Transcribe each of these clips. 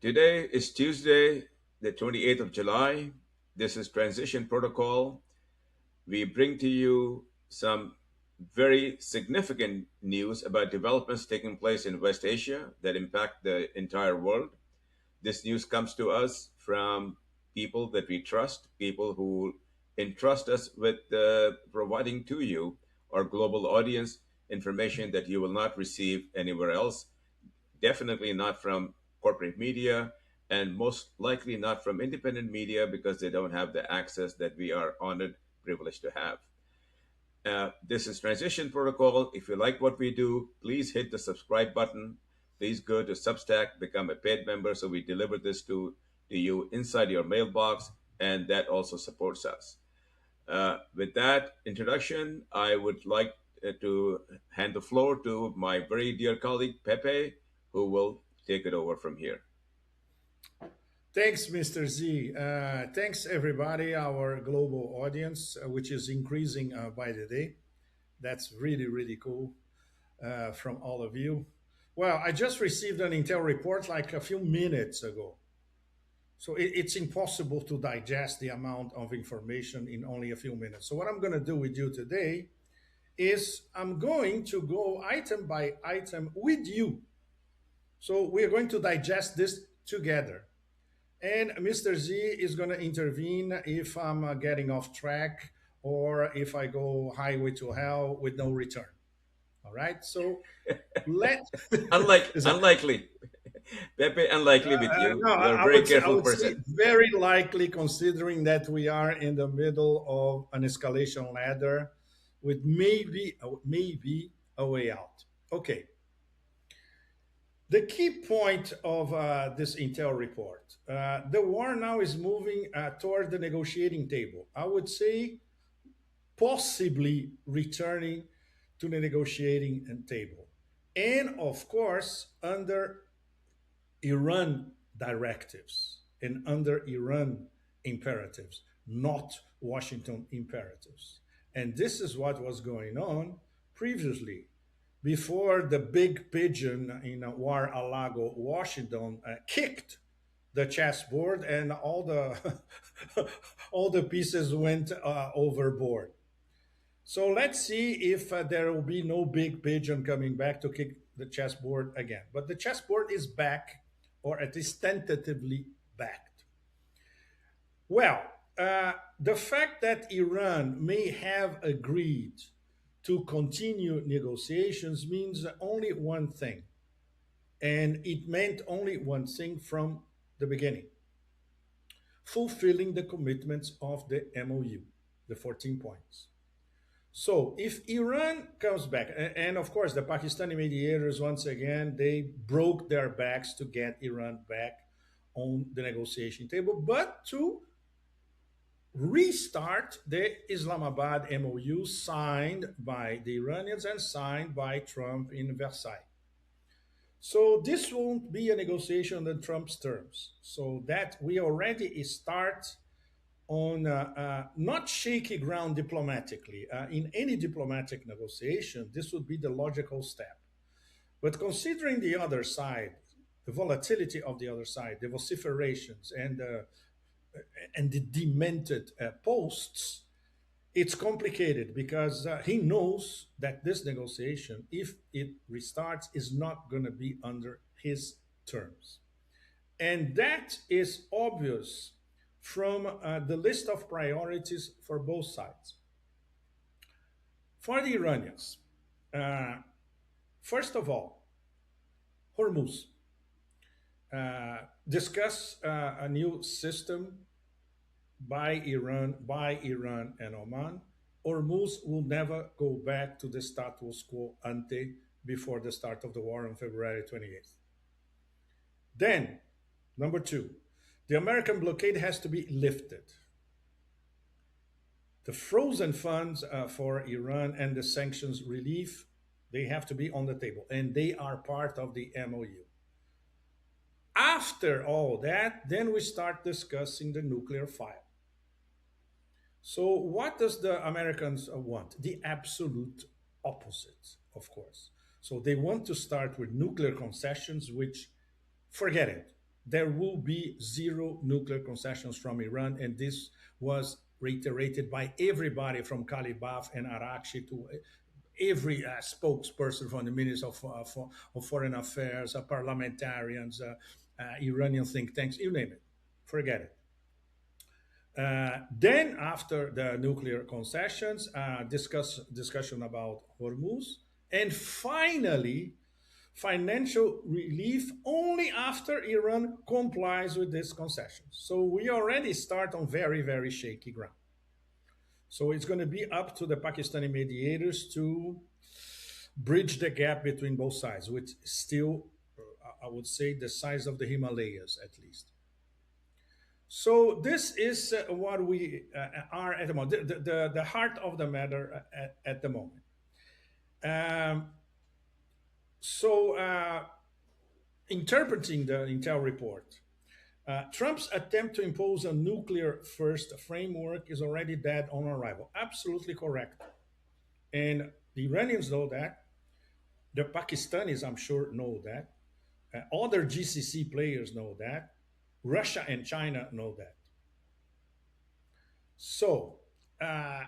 Today is Tuesday, the 28th of July. This is Transition Protocol. We bring to you some very significant news about developments taking place in West Asia that impact the entire world. This news comes to us from people that we trust, people who entrust us with providing to you, our global audience, information that you will not receive anywhere else, definitely not from corporate media, and most likely not from independent media because they don't have the access that we are honored, privileged to have. This is Transition Protocol. If you like what we do, please hit the subscribe button. Please go to Substack, become a paid member so we deliver this to you inside your mailbox, and that also supports us. With that introduction, I would like to hand the floor to my very dear colleague, Pepe, who will take it over from here. Thanks, Mr. Z. Thanks, everybody, our global audience, which is increasing by the day. That's really, really cool from all of you. Well, I just received an Intel report like a few minutes ago. So it's impossible to digest the amount of information in only a few minutes. So, what I'm going to do with you today is I'm going to go item by item with you. So, we're going to digest this together. And Mr. Z is going to intervene if I'm getting off track or if I go highway to hell with no return. All right. So let Unlikely. Pepe, unlikely with you. no, You're a I very would say careful person. very likely considering that we are in the middle of an escalation ladder with maybe a way out. Okay. The key point of this Intel report, the war now is moving toward the negotiating table. I would say possibly returning to the negotiating table. And of course, under Iran directives and under Iran imperatives, not Washington imperatives. And this is what was going on previously before the big pigeon in War-a-Lago, Washington, kicked the chessboard and all the all the pieces went overboard. So let's see if there will be no big pigeon coming back to kick the chessboard again. But the chessboard is back, or at least tentatively backed. Well, the fact that Iran may have agreed to continue negotiations means only one thing, and it meant only one thing from the beginning: fulfilling the commitments of the MOU, the 14 points. So if Iran comes back, and of course the Pakistani mediators once again they broke their backs to get Iran back on the negotiation table, but to restart the Islamabad MOU signed by the Iranians and signed by Trump in Versailles. So this won't be a negotiation on Trump's terms. So that we already start on not shaky ground diplomatically. In any diplomatic negotiation, this would be the logical step. But considering the other side, the volatility of the other side, the vociferations, and the demented posts, it's complicated because he knows that this negotiation, if it restarts, is not going to be under his terms. And that is obvious from the list of priorities for both sides. For the Iranians, uh, first of all, Hormuz. Discuss a new system by Iran and Oman. Hormuz will never go back to the status quo ante before the start of the war on February 28th. Then, number two, the American blockade has to be lifted. The frozen funds for Iran and the sanctions relief, they have to be on the table, and they are part of the MOU. After all that, then we start discussing the nuclear file. So, what does the Americans want? The absolute opposite, of course. So, they want to start with nuclear concessions, which forget it. there will be zero nuclear concessions from Iran, and this was reiterated by everybody from Kalibaf and Arakshi to every spokesperson from the Ministry of Foreign Affairs, parliamentarians, Iranian think tanks, you name it. Forget it. Then, after the nuclear concessions, discussion about Hormuz, and finally, financial relief only after Iran complies with these concessions. So we already start on very, very shaky ground. So it's going to be up to the Pakistani mediators to bridge the gap between both sides, which still, I would say, the size of the Himalayas at least. So this is what we are at the moment, the heart of the matter at the moment. Um, so interpreting the Intel report, Trump's attempt to impose a nuclear first framework is already dead on arrival. Absolutely correct. And the Iranians know that. The Pakistanis, I'm sure, know that. Other GCC players know that. Russia and China know that. So uh,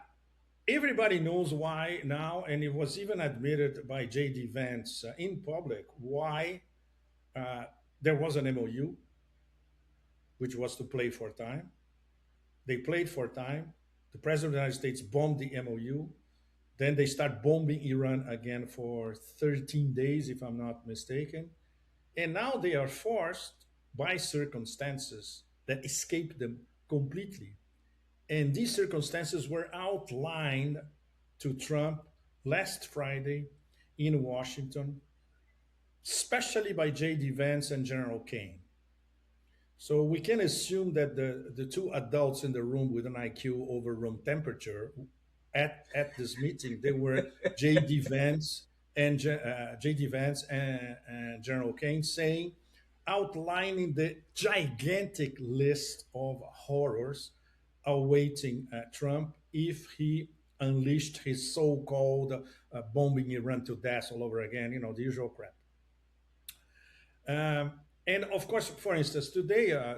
everybody knows why now, and it was even admitted by J.D. Vance in public why uh, there was an MOU, which was to play for time. They played for time. The president of the United States bombed the MOU. Then they start bombing Iran again for 13 days, if I'm not mistaken. And now they are forced by circumstances that escape them completely. And these circumstances were outlined to Trump last Friday in Washington, especially by J.D. Vance and General Kane. So we can assume that the two adults in the room with an IQ over room temperature at this meeting, they were J.D. Vance and J.D. Vance and General Kane saying, outlining the gigantic list of horrors awaiting Trump if he unleashed his so-called bombing Iran to death all over again, the usual crap. Um, and of course, for instance, today,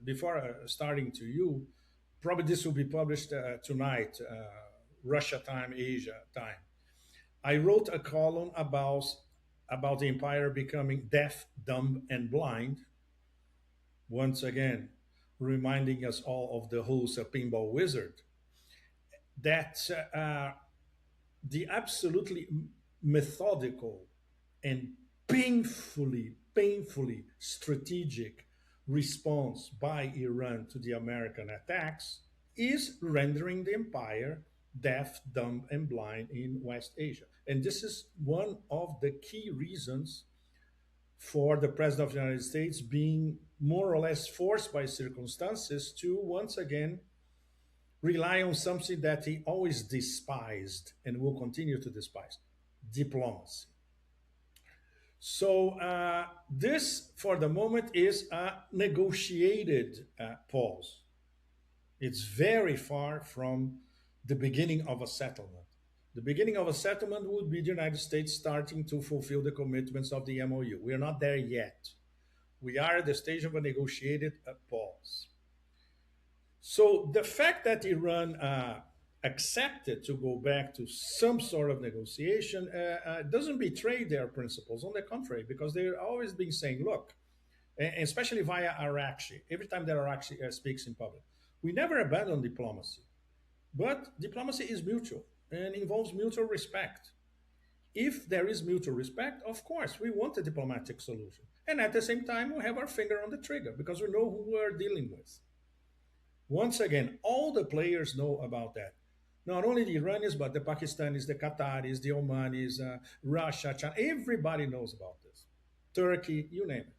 before starting to you, probably this will be published tonight, Russia time, Asia time. I wrote a column about the empire becoming deaf, dumb, and blind. Once again, reminding us all of the who's a pinball wizard. That the absolutely methodical and painfully strategic response by Iran to the American attacks is rendering the empire deaf, dumb, and blind in West Asia. And this is one of the key reasons for the President of the United States being more or less forced by circumstances to once again rely on something that he always despised and will continue to despise: diplomacy. So, this, for the moment, is a negotiated pause. It's very far from the beginning of a settlement. The beginning of a settlement would be the United States starting to fulfill the commitments of the MOU. We are not there yet. We are at the stage of a negotiated pause. So the fact that Iran accepted to go back to some sort of negotiation doesn't betray their principles. On the contrary, because they're always been saying, look, and especially via Arakshi, every time that Arakshi speaks in public, we never abandon diplomacy. But diplomacy is mutual and involves mutual respect. If there is mutual respect, of course, we want a diplomatic solution. And at the same time, we have our finger on the trigger because we know who we're dealing with. Once again, all the players know about that. Not only the Iranians, but the Pakistanis, the Qataris, the Omanis, Russia, China, everybody knows about this. Turkey, you name it.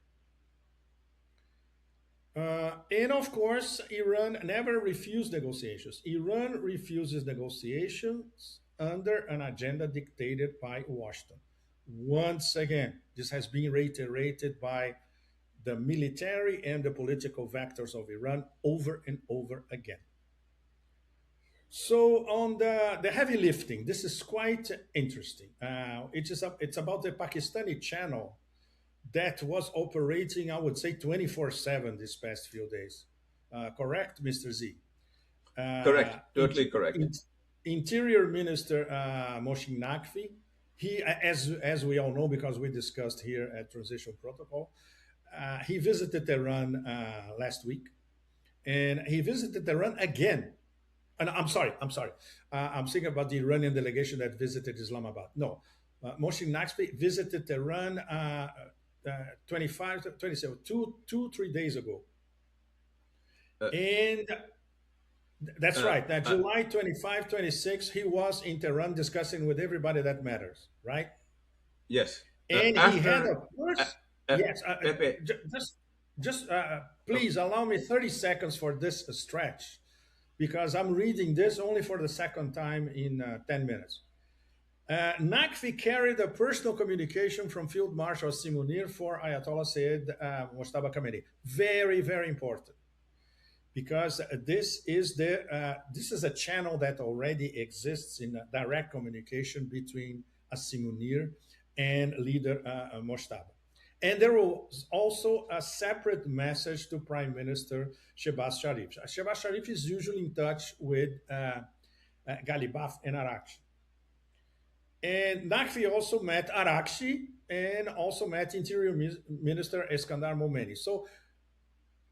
And of course, Iran never refused negotiations. Iran refuses negotiations under an agenda dictated by Washington. Once again, this has been reiterated by the military and the political vectors of Iran over and over again. So on the heavy lifting, this is quite interesting. It's about the Pakistani channel that was operating, I would say, 24/7 these past few days. Correct, Mr. Z? Correct. Uh, Totally correct. in- Interior Minister Moshe Naqvi, he, as we all know, because we discussed here at Transition Protocol, he visited Tehran last week, and he visited Tehran again. And I'm sorry. I'm thinking about the Iranian delegation that visited Islamabad. No, Moshe Naqvi visited Tehran 25, 27, 3 days ago. Uh, And that's uh, right. Now, uh, July 25, 26, he was in Tehran discussing with everybody that matters, right? yes. And he had After a uh, first, uh, yes, Pepe. just Oh, please allow me 30 seconds for this stretch because I'm reading this only for the second time in 10 minutes. Naqvi carried a personal communication from Field Marshal Asim Munir for Ayatollah Sayyid Mojtaba Khamenei. Very, very important because this is a channel that already exists in direct communication between Asim Munir and leader Mojtaba. And there was also a separate message to Prime Minister Shehbaz Sharif. Shehbaz Sharif is usually in touch with Galibaf and Arakshi. And Naqvi also met Arakshi and also met Interior Minister Eskandar Momeni. So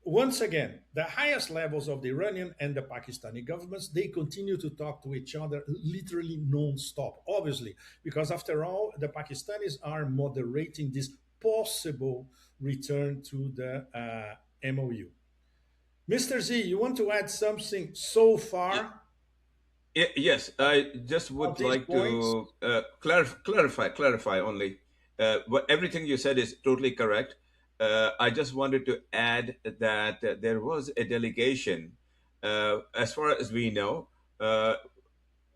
once again, the highest levels of the Iranian and the Pakistani governments, they continue to talk to each other literally non-stop, obviously, because after all, the Pakistanis are moderating this possible return to the MOU. Mr. Z, you want to add something so y- far yes, I just of would these like points? to clarify only. What everything you said is totally correct. I just wanted to add that there was a delegation, as far as we know, uh,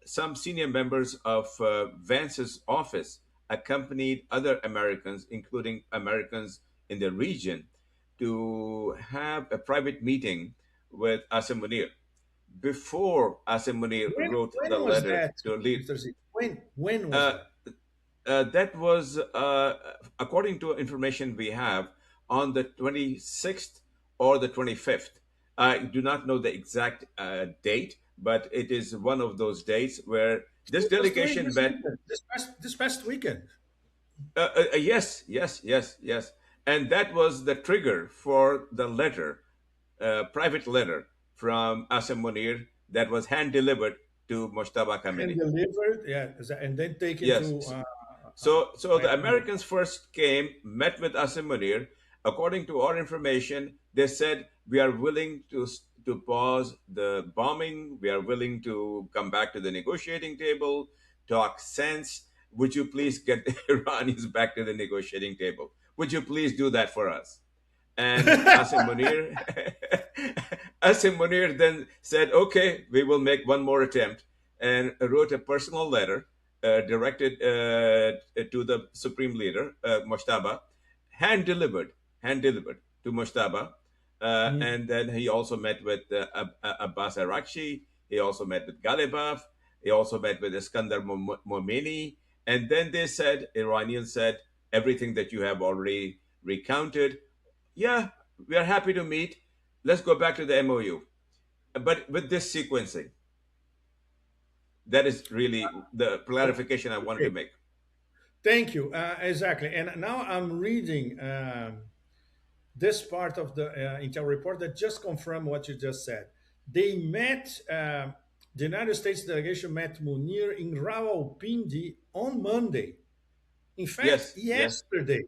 some senior members of Vance's office accompanied other Americans, including Americans in the region, to have a private meeting with Asim Munir. Before Asim Munir When wrote the when was letter that, to lead, Mr. Z? When was uh, that? that was, according to information we have, on the 26th or the 25th. I do not know the exact date, but it is one of those dates where this It was during delegation this met. weekend, this past weekend. Yes, yes, yes, yes. And that was the trigger for the letter, private letter from Asim Munir that was hand delivered to Moshtaba And Khamenei. delivered, yeah, and then taken Yes. to So the Ayatollah. Americans first came, met with Asim Munir. According to our information, they said we are willing to pause the bombing. We are willing to come back to the negotiating table, talk sense. Would you please get the Iranians back to the negotiating table? Would you please do that for us? And Asim Munir, Asim Munir then said, "Okay, we will make one more attempt," and wrote a personal letter directed to the supreme leader, Moshtaba, hand delivered, hand delivered to Moshtaba. Mm. And then he also met with Abbas Arakshi. He also met with Galibaf. He also met with Iskandar Momeni. And then they said, Iranians said, everything that you have already recounted, yeah, we are happy to meet. Let's go back to the MOU. But with this sequencing, that is really the Okay, clarification I wanted to okay. make. Thank you. Exactly. And now I'm reading this part of the Intel report that just confirmed what you just said. They met, the United States delegation met Munir in Rawalpindi on Monday. In fact, Yes, yes. yesterday.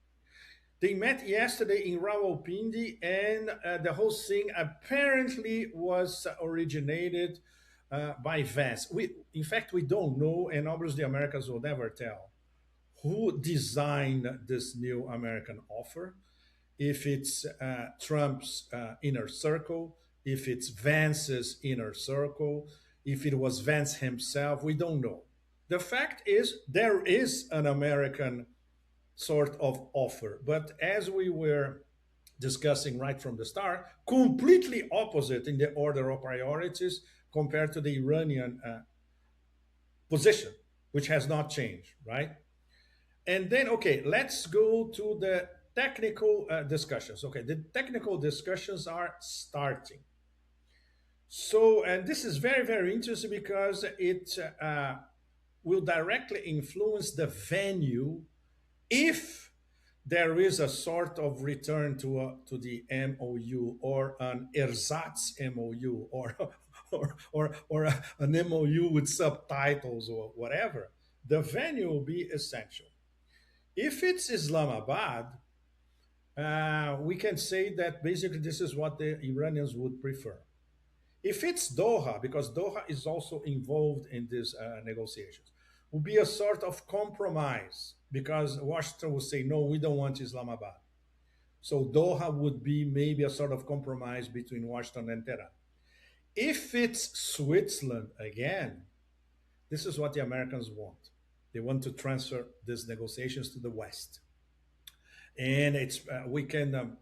They met yesterday in Rawalpindi, and the whole thing apparently was originated by Vance. In fact, we don't know, and obviously, Americans will never tell who designed this new American offer. If it's Trump's inner circle, if it's Vance's inner circle, if it was Vance himself, we don't know. The fact is, there is an American sort of offer. But as we were discussing right from the start, completely opposite in the order of priorities compared to the Iranian position, which has not changed, right? And then, okay, let's go to the technical discussions. Okay, the technical discussions are starting. So, and this is very, very interesting because it will directly influence the venue if there is a sort of return to the MOU or an ersatz MOU an MOU with subtitles or whatever. The venue will be essential. If it's Islamabad, we can say that basically this is what the Iranians would prefer. If it's Doha, because Doha is also involved in these negotiations, will be a sort of compromise because Washington will say, no, we don't want Islamabad. So Doha would be maybe a sort of compromise between Washington and Tehran. If it's Switzerland again, this is what the Americans want. They want to transfer these negotiations to the West. And it's we can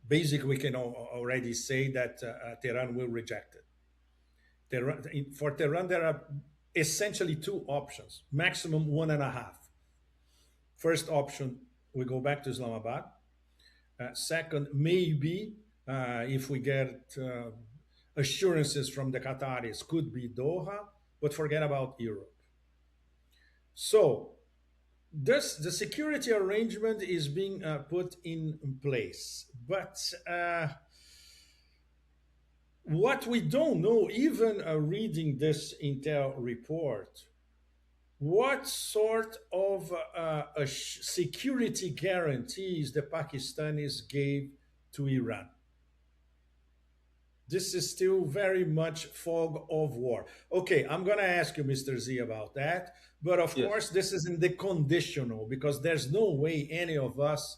basically we can already say that Tehran will reject it. For Tehran, there are essentially two options, maximum one and a half. First option, we go back to Islamabad. Second, maybe if we get assurances from the Qataris, could be Doha, but forget about Europe. So this the security arrangement is being put in place, but what we don't know, even reading this Intel report, what sort of security guarantees the Pakistanis gave to Iran? This is still very much fog of war. Okay, I'm going to ask you, Mr. Z, about that. But of Yes. course, this is in the conditional because there's no way any of us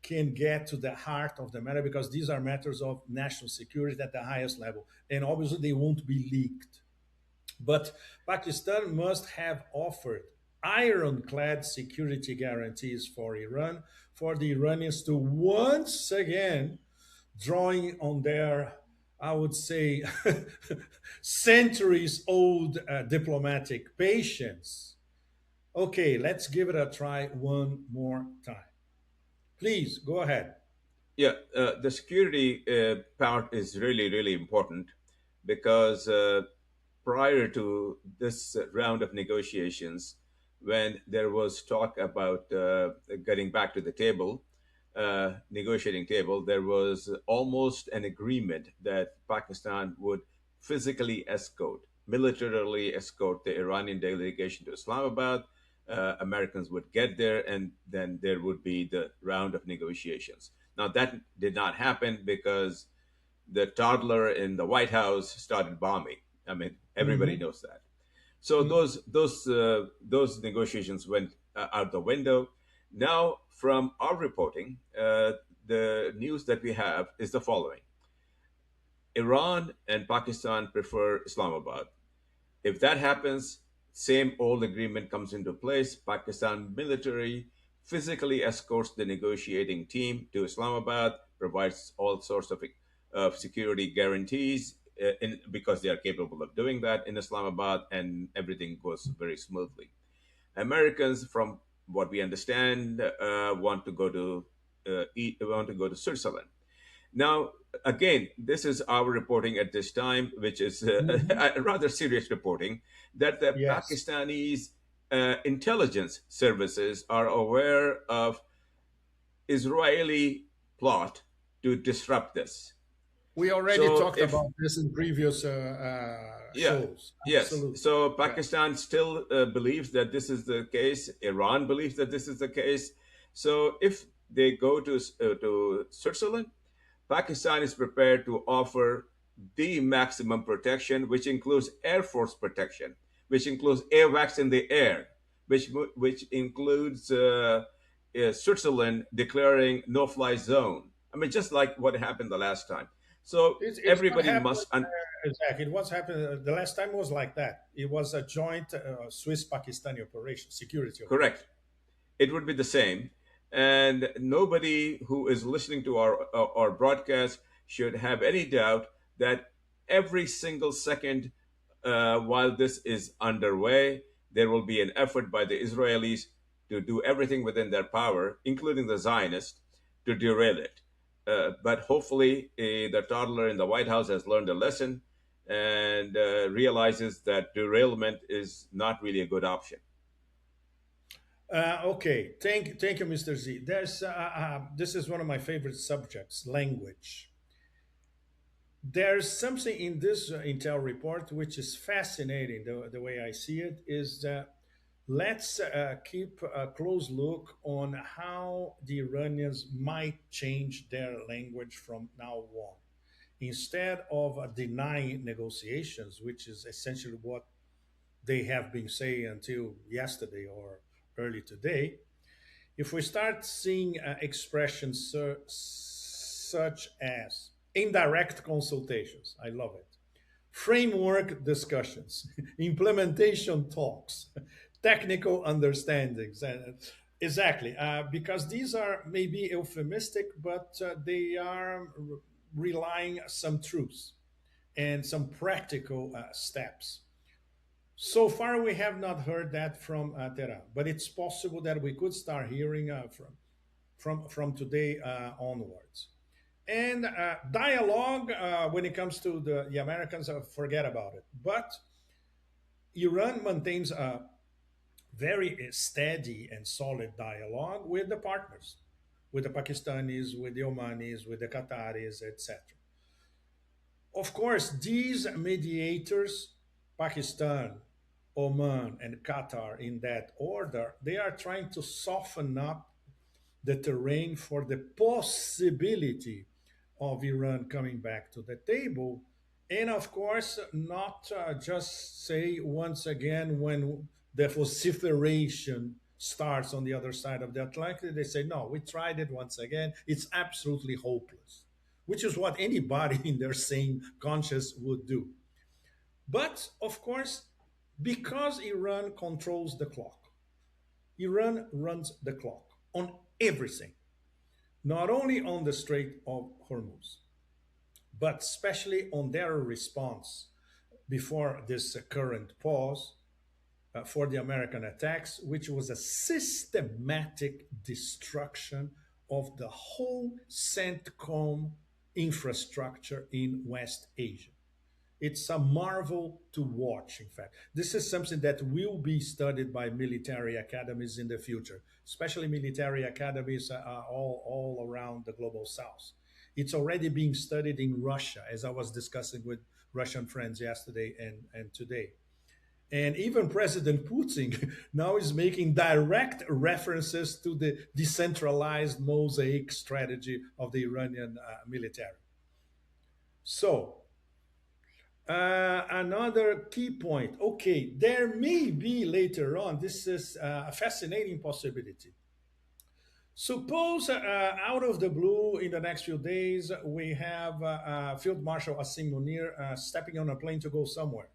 can get to the heart of the matter because these are matters of national security at the highest level. And obviously, they won't be leaked. But Pakistan must have offered ironclad security guarantees for Iran, for the Iranians to once again drawing on their, I would say, centuries old diplomatic patience. Okay, let's give it a try one more time. Please go ahead. Yeah, the security part is really, really important because prior to this round of negotiations, when there was talk about getting back to the table, negotiating table, there was almost an agreement that Pakistan would physically escort, militarily escort the Iranian delegation to Islamabad. Americans would get there, and then there would be the round of negotiations. Now, that did not happen because the toddler in the White House started bombing. I mean, everybody Mhm. knows that. So those negotiations went out the window. Now, from our reporting, the news that we have is the following: Iran and Pakistan prefer Islamabad. If that happens, same old agreement comes into place. Pakistan military physically escorts the negotiating team to Islamabad, provides all sorts of security guarantees because they are capable of doing that in Islamabad, and everything goes very smoothly. Americans, from what we understand, want to go to Switzerland. Now, again, this is our reporting at this time, which is Mhm. a rather serious reporting, that the Yes. Pakistanis intelligence services are aware of Israeli plot to disrupt this. We already So talked if about this in previous yeah, shows. yes. Absolutely. So Yes. Pakistan still believes that this is the case. Iran believes that this is the case. So if they go to Switzerland, Pakistan is prepared to offer the maximum protection, which includes Air Force protection, which includes AWACS in the air, which includes Switzerland declaring no-fly zone. I mean, just like what happened the last time. So It's what everybody happened, must exactly. It was happened the last time was like that. It was a joint Swiss-Pakistani operation, security correct. operation. It would be the same, and nobody who is listening to our broadcast should have any doubt that every single second while this is underway, there will be an effort by the Israelis to do everything within their power, including the Zionists, to derail it. But hopefully, the toddler in the White House has learned a lesson and realizes that derailment is not really a good option. Okay, thank you, Mr. Z. This is one of my favorite subjects, language. There's something in this Intel report which is fascinating. The way I see it is that let's keep a close look on how the Iranians might change their language from now on. Instead of denying negotiations, which is essentially what they have been saying until yesterday or early today, if we start seeing expressions such as indirect consultations, I love it, framework discussions, implementation talks, technical understandings, and exactly because these are maybe euphemistic, but they are relying some truths and some practical steps. So far, we have not heard that from Tehran, but it's possible that we could start hearing from today onwards. And dialogue, when it comes to the Americans, forget about it. But Iran maintains a very steady and solid dialogue with the partners, with the Pakistanis, with the Omanis, with the Qataris, etc. Of course, these mediators, Pakistan, Oman, and Qatar, in that order, they are trying to soften up the terrain for the possibility of Iran coming back to the table. And of course, not just say once again when the vociferation starts on the other side of the Atlantic, they say, no, we tried it once again. It's absolutely hopeless, which is what anybody in their sane conscience would do. But of course, because Iran controls the clock, Iran runs the clock on everything, not only on the Strait of Hormuz, but especially on their response before this current pause for the American attacks, which was a systematic destruction of the whole CENTCOM infrastructure in West Asia. It's a marvel to watch, in fact. This is something that will be studied by military academies in the future, especially military academies all around the global south. It's already being studied in Russia, as I was discussing with Russian friends yesterday and today. And even President Putin now is making direct references to the decentralized mosaic strategy of the Iranian military. So, another key point. Okay, there may be later on, this is a fascinating possibility. Suppose out of the blue in the next few days, we have Field Marshal Asim Munir stepping on a plane to go somewhere.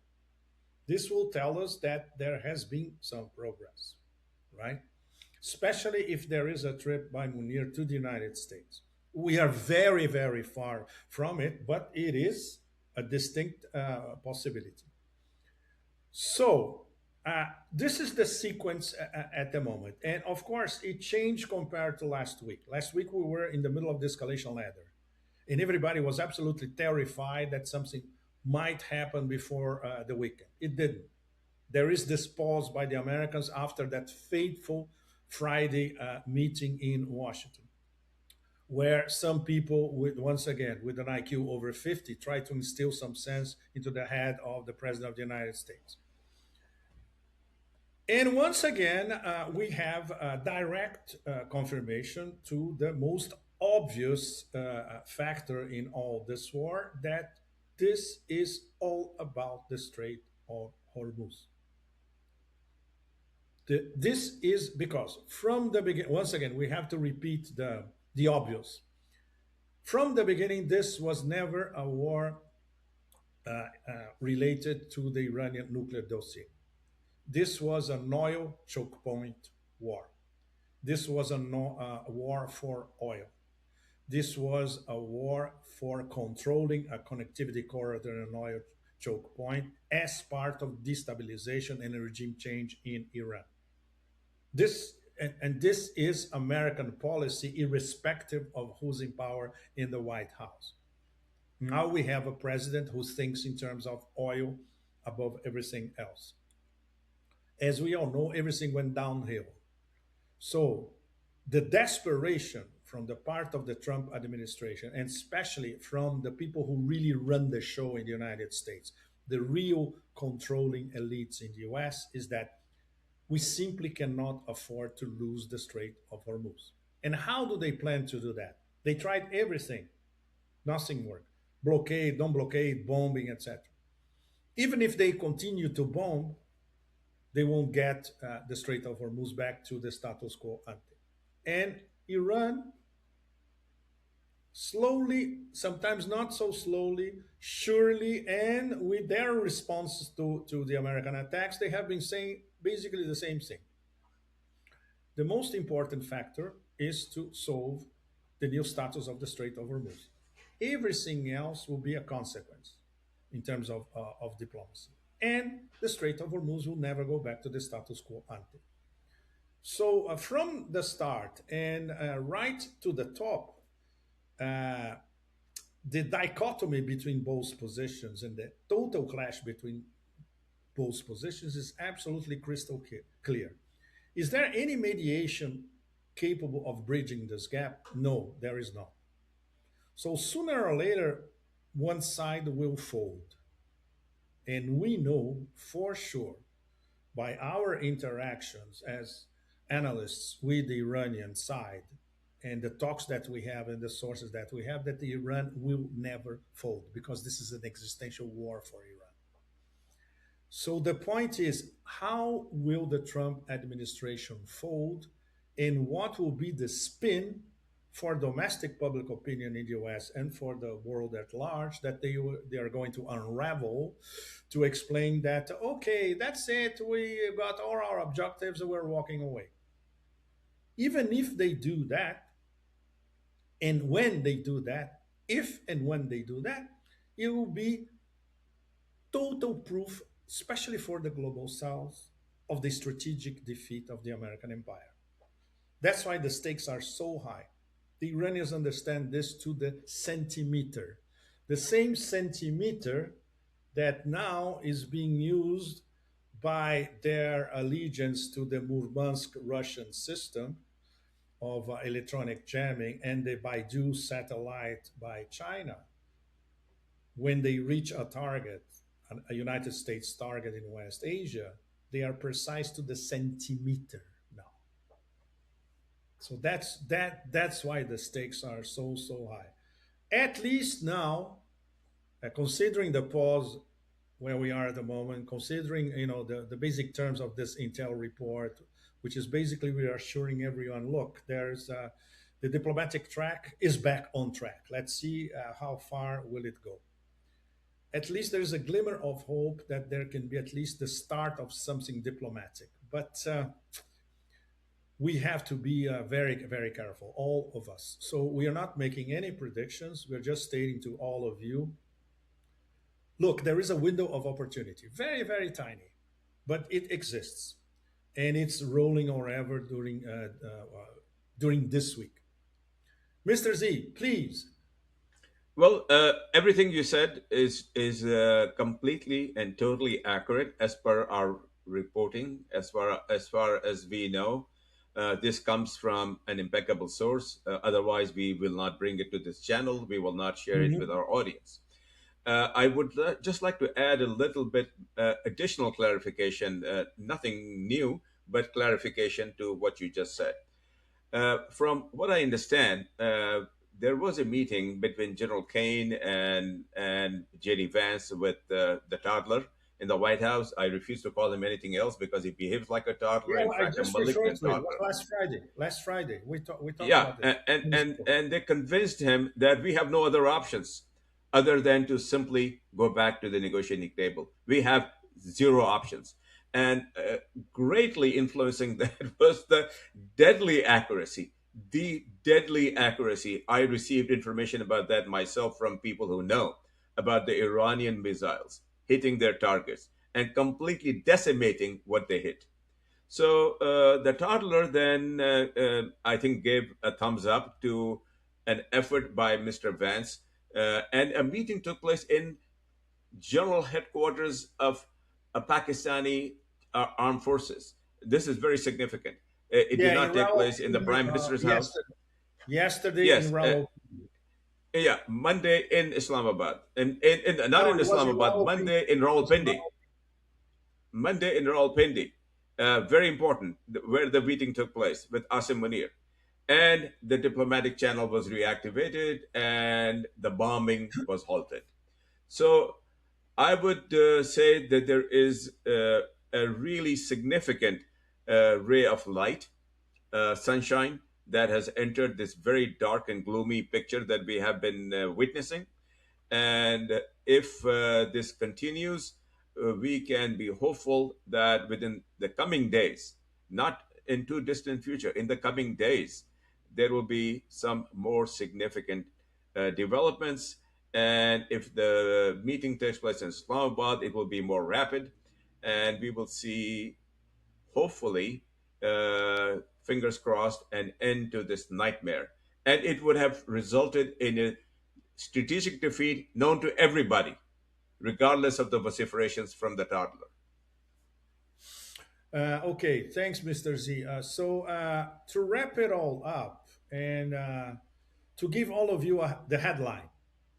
This will tell us that there has been some progress, right? Especially if there is a trip by Munir to the United States. We are very, very far from it, but it is a distinct possibility. So, this is the sequence at the moment. And of course, it changed compared to last week. Last week, we were in the middle of the escalation ladder, and everybody was absolutely terrified that something might happen before the weekend. It didn't. There is this pause by the Americans after that fateful Friday meeting in Washington, where some people, with once again with an IQ over 50, try to instill some sense into the head of the president of the United States. And once again, we have a direct confirmation to the most obvious factor in all this war that this is all about the Strait of Hormuz. This is because from the beginning, once again, we have to repeat the obvious. From the beginning, this was never a war related to the Iranian nuclear dossier. This was an oil choke point war. This was a war for oil. This was a war for controlling a connectivity corridor and oil choke point as part of destabilization and regime change in Iran. This And this is American policy, irrespective of who's in power in the White House. Now we have a president who thinks in terms of oil above everything else. As we all know, everything went downhill. So the desperation from the part of the Trump administration, and especially from the people who really run the show in the United States, the real controlling elites in the US, is that we simply cannot afford to lose the Strait of Hormuz. And how do they plan to do that? They tried everything, nothing worked. Blockade, don't blockade, bombing, etc. Even if they continue to bomb, they won't get the Strait of Hormuz back to the status quo ante. And Iran, slowly, sometimes not so slowly, surely, and with their responses to the American attacks, they have been saying basically the same thing. The most important factor is to solve the new status of the Strait of Hormuz. Everything else will be a consequence in terms of diplomacy. And the Strait of Hormuz will never go back to the status quo ante. So, from the start and right to the top, uh, the dichotomy between both positions and the total clash between both positions is absolutely crystal clear. Is there any mediation capable of bridging this gap? No, there is not. So sooner or later, one side will fold. And we know for sure by our interactions as analysts with the Iranian side and the talks that we have and the sources that we have that Iran will never fold because this is an existential war for Iran. So the point is, how will the Trump administration fold, and what will be the spin for domestic public opinion in the US and for the world at large that they are going to unravel to explain that, okay, that's it, we got all our objectives and we're walking away. Even if they do that, and when they do that, if and when they do that, it will be total proof, especially for the global south, of the strategic defeat of the American empire. That's why the stakes are so high. The Iranians understand this to the centimeter. The same centimeter that now is being used by their allegiance to the Murmansk Russian system of electronic jamming and the Baidu satellite by China. When they reach a target, a United States target in West Asia, they are precise to the centimeter now. So that's why the stakes are so high. At least now, considering the pause where we are at the moment, considering the basic terms of this Intel report, which is basically we are assuring everyone, look, there's the diplomatic track is back on track. Let's see how far will it go. At least there's a glimmer of hope that there can be at least the start of something diplomatic. But we have to be very careful, all of us. So we are not making any predictions. We're just stating to all of you, look, there is a window of opportunity, very tiny, but it exists, and it's rolling or ever during this week. Mr. Z, please. Well, everything you said is completely and totally accurate as per our reporting. As far as we know, this comes from an impeccable source. Otherwise, we will not bring it to this channel. We will not share it with Mhm. our audience. I would just like to add a little bit additional clarification. Nothing new, but clarification to what you just said. From what I understand, there was a meeting between General Kane and JD Vance with the toddler in the White House. I refuse to call him anything else because he behaves like a toddler. Yeah, In well, I fact, a just referred malignant to it toddler. last Friday. Last Friday, we talked Yeah, about this. and they convinced him that we have no other options other than to simply go back to the negotiating table. We have zero options. And greatly influencing that was the deadly accuracy. The deadly accuracy. I received information about that myself from people who know about the Iranian missiles hitting their targets and completely decimating what they hit. So the toddler then, I think, gave a thumbs up to an effort by Mr. Vance, and a meeting took place in general headquarters of a Pakistani armed forces. This is very significant. It did Yeah, in not take place in the Rawalpindi, prime minister's house. yesterday in Yes, Rawalpindi. yeah, Monday in Islamabad, and not No, in it was in Islamabad, Rawalpindi. Monday in It was in Rawalpindi. Rawalpindi. Monday in Rawalpindi. Very important, where the meeting took place with Asim Munir. And the diplomatic channel was reactivated and the bombing was halted. So I would say that there is a really significant ray of light, sunshine, that has entered this very dark and gloomy picture that we have been witnessing. And if this continues, we can be hopeful that within the coming days, not in too distant future, in the coming days, there will be some more significant developments. And if the meeting takes place in Islamabad, it will be more rapid, and we will see, hopefully, fingers crossed, an end to this nightmare. And it would have resulted in a strategic defeat known to everybody, regardless of the vociferations from the toddler. Okay, thanks, Mr. Z. To wrap it all up and to give all of you the headline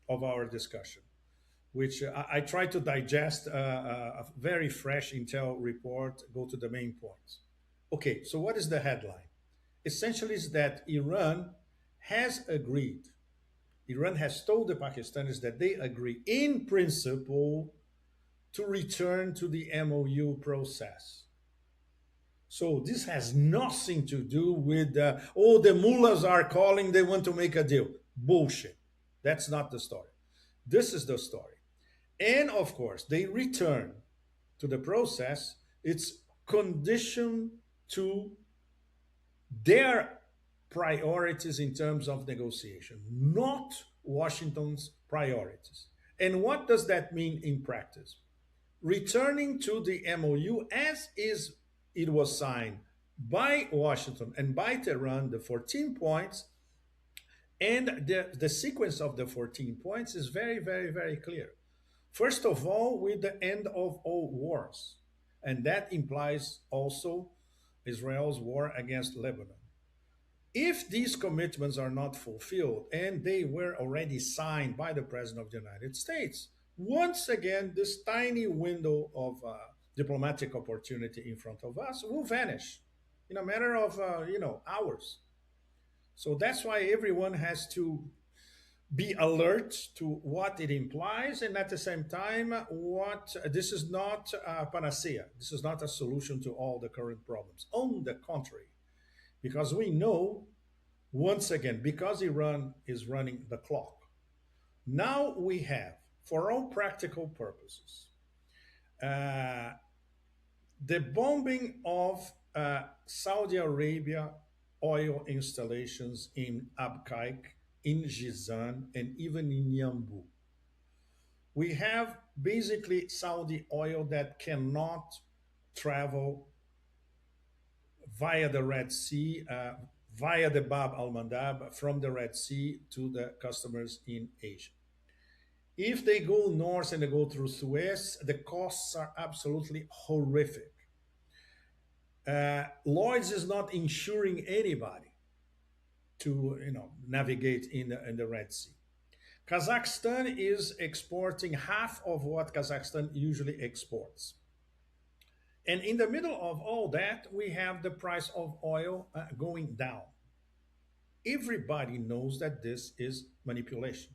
of our discussion, which I try to digest a very fresh intel report, go to the main points. Okay, so what is the headline? Essentially, is that has agreed, Iran has told the Pakistanis that they agree in principle to return to the MOU process. So this has nothing to do with, oh, the mullahs are calling, they want to make a deal. Bullshit. That's not the story. This is the story. And of course, they return to the process. It's conditioned to their priorities in terms of negotiation, not Washington's priorities. And what does that mean in practice? Returning to the MOU as is it was signed by Washington and by Tehran, the 14 points, and the sequence of the 14 points is very, very, very clear. First of all, with the end of all wars, and that implies also Israel's war against Lebanon. If these commitments are not fulfilled, and they were already signed by the President of the United States, once again, this tiny window of diplomatic opportunity in front of us will vanish in a matter of hours. So that's why everyone has to be alert to what it implies, and at the same time, what this is not a panacea. This is not a solution to all the current problems. On the contrary, because we know once again, because Iran is running the clock, now we have, for all practical purposes, uh, the bombing of Saudi Arabia oil installations in Abqaiq, in Jizan, and even in Yambu. We have basically Saudi oil that cannot travel via the Red Sea, via the Bab al Mandab from the Red Sea to the customers in Asia. If they go north and they go through Suez, the costs are absolutely horrific. Lloyd's is not insuring anybody to navigate in the Red Sea. Kazakhstan is exporting half of what Kazakhstan usually exports. And in the middle of all that, we have the price of oil going down. Everybody knows that this is manipulation.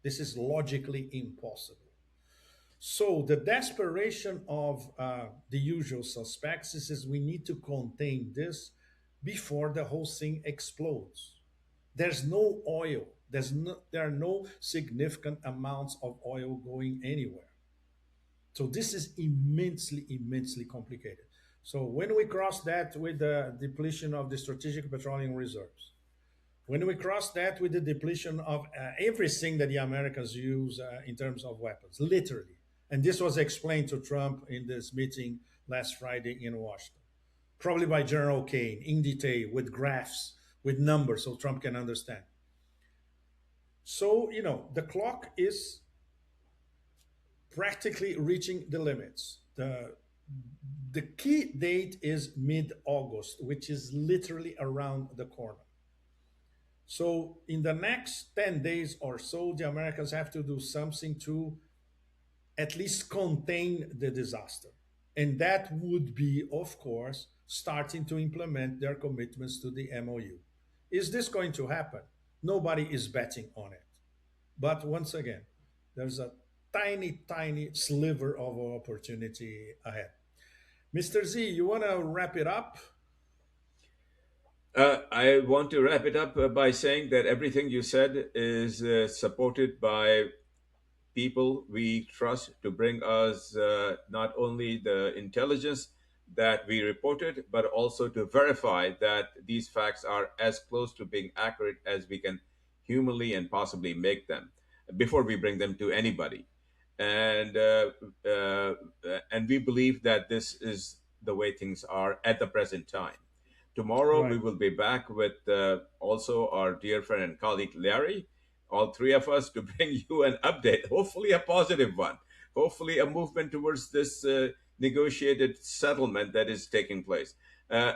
This is logically impossible. So the desperation of the usual suspects is we need to contain this before the whole thing explodes. There's no oil. There are no significant amounts of oil going anywhere. So this is immensely, immensely complicated. So when we cross that with the depletion of the strategic petroleum reserves, when we cross that with the depletion of everything that the Americans use in terms of weapons, literally, and this was explained to Trump in this meeting last Friday in Washington. probably by General Kane in detail with graphs, with numbers, so Trump can understand. So, the clock is practically reaching the limits. The key date is mid August, which is literally around the corner. So, in the next 10 days or so, the Americans have to do something to at least contain the disaster. And that would be, of course, starting to implement their commitments to the MOU. Is this going to happen? Nobody is betting on it. But once again, there's a tiny, tiny sliver of opportunity ahead. Mr. Z, you want to wrap it up? I want to wrap it up by saying that everything you said is supported by people we trust to bring us not only the intelligence that we reported, but also to verify that these facts are as close to being accurate as we can humanly and possibly make them before we bring them to anybody. And uh, and we believe that this is the way things are at the present time. Tomorrow, we Right. will be back with also our dear friend and colleague Larry, all three of us, to bring you an update, hopefully a positive one, hopefully a movement towards this negotiated settlement that is taking place.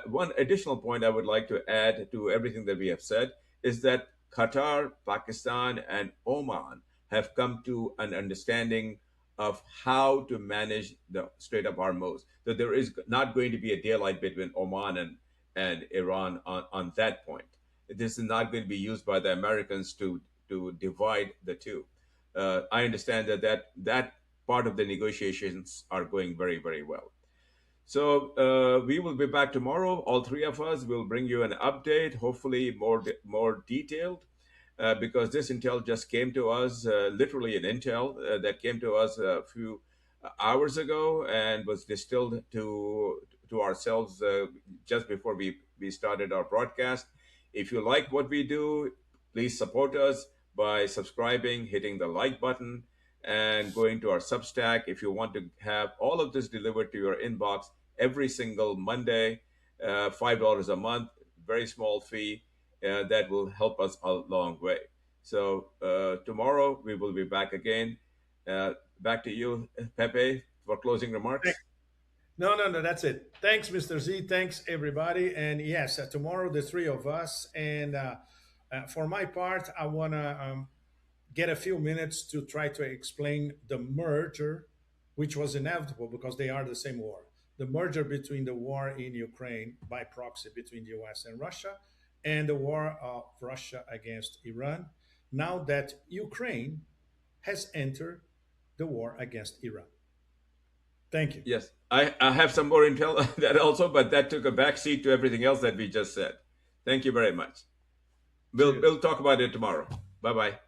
One additional point I would like to add to everything that we have said is that Qatar, Pakistan, and Oman have come to an understanding of how to manage the Strait of Hormuz. That there is not going to be a daylight between Oman and Iran on that point. This is not going to be used by the Americans to divide the two. I understand that part of the negotiations are going very, very well. So we will be back tomorrow. All three of us will bring you an update, hopefully more detailed, because this intel just came to us, literally an intel that came to us a few hours ago and was distilled to ourselves just before we started our broadcast. If you like what we do, please support us by subscribing, hitting the like button, and going to our Substack. If you want to have all of this delivered to your inbox every single Monday, $5 a month, very small fee, that will help us a long way. So tomorrow we will be back again. Back to you, Pepe, for closing remarks. No, no, no, that's it. Thanks, Mr. Z. Thanks, everybody. And yes, tomorrow, the three of us. And for my part, I want to get a few minutes to try to explain the merger, which was inevitable because they are the same war. The merger between the war in Ukraine by proxy between the US and Russia and the war of Russia against Iran, now that Ukraine has entered the war against Iran. Thank you. Yes, I have some more intel on that also, but that took a backseat to everything else that we just said. Thank you very much. We'll Cheers. talk about it tomorrow. Bye bye.